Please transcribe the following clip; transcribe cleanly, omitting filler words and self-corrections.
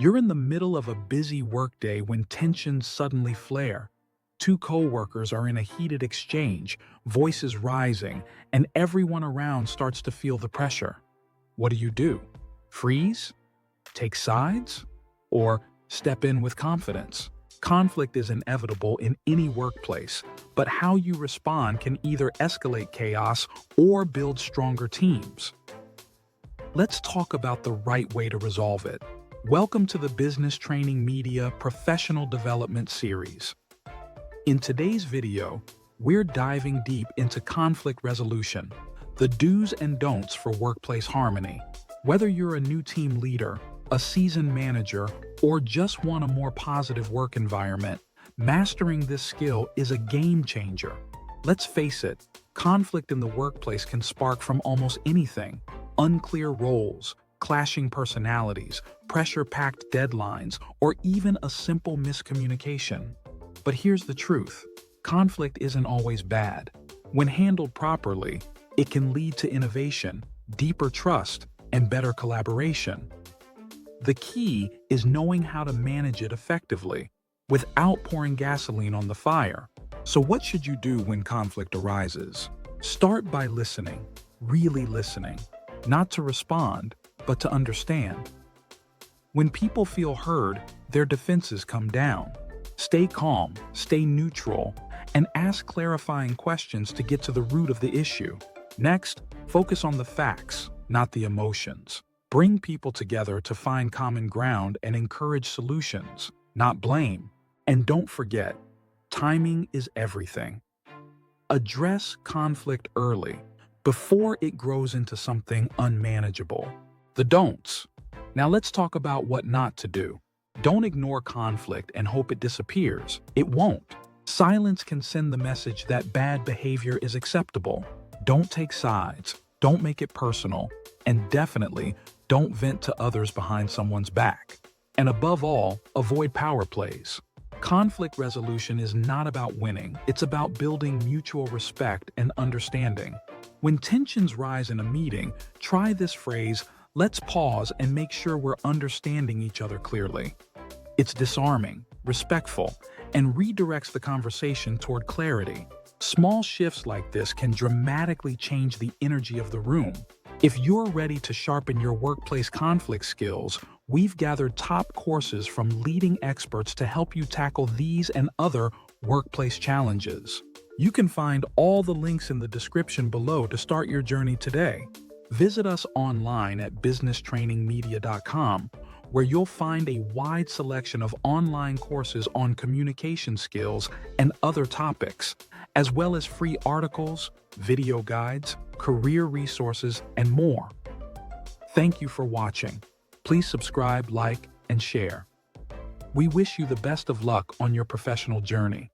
You're in the middle of a busy workday when tensions suddenly flare. Two coworkers are in a heated exchange, voices rising, and everyone around starts to feel the pressure. What do? Freeze? Take sides? Or step in with confidence? Conflict is inevitable in any workplace, but how you respond can either escalate chaos or build stronger teams. Let's talk about the right way to resolve it. Welcome to the Business Training Media Professional Development Series. In today's video, we're diving deep into conflict resolution, the do's and don'ts for workplace harmony. Whether you're a new team leader, a seasoned manager, or just want a more positive work environment, mastering this skill is a game changer. Let's face it, conflict in the workplace can spark from almost anything: unclear roles, clashing personalities, pressure-packed deadlines, or even a simple miscommunication. But here's the truth: conflict isn't always bad. When handled properly, it can lead to innovation, deeper trust, and better collaboration. The key is knowing how to manage it effectively, without pouring gasoline on the fire. So what should you do when conflict arises? Start by listening, really listening, not to respond, but to understand. When people feel heard, their defenses come down. Stay calm, stay neutral, and ask clarifying questions to get to the root of the issue. Next, focus on the facts, not the emotions. Bring people together to find common ground and encourage solutions, not blame. And don't forget, timing is everything. Address conflict early, before it grows into something unmanageable. The don'ts. Now let's talk about what not to do. Don't ignore conflict and hope it disappears. It won't. Silence can send the message that bad behavior is acceptable. Don't take sides, don't make it personal, and definitely don't vent to others behind someone's back. And above all, avoid power plays. Conflict resolution is not about winning, it's about building mutual respect and understanding. When tensions rise in a meeting, try this phrase: let's pause and make sure we're understanding each other clearly. It's disarming, respectful, and redirects the conversation toward clarity. Small shifts like this can dramatically change the energy of the room. If you're ready to sharpen your workplace conflict skills, we've gathered top courses from leading experts to help you tackle these and other workplace challenges. You can find all the links in the description below to start your journey today. Visit us online at businesstrainingmedia.com, where you'll find a wide selection of online courses on communication skills and other topics, as well as free articles, video guides, career resources, and more. Thank you for watching. Please subscribe, like, and share. We wish you the best of luck on your professional journey.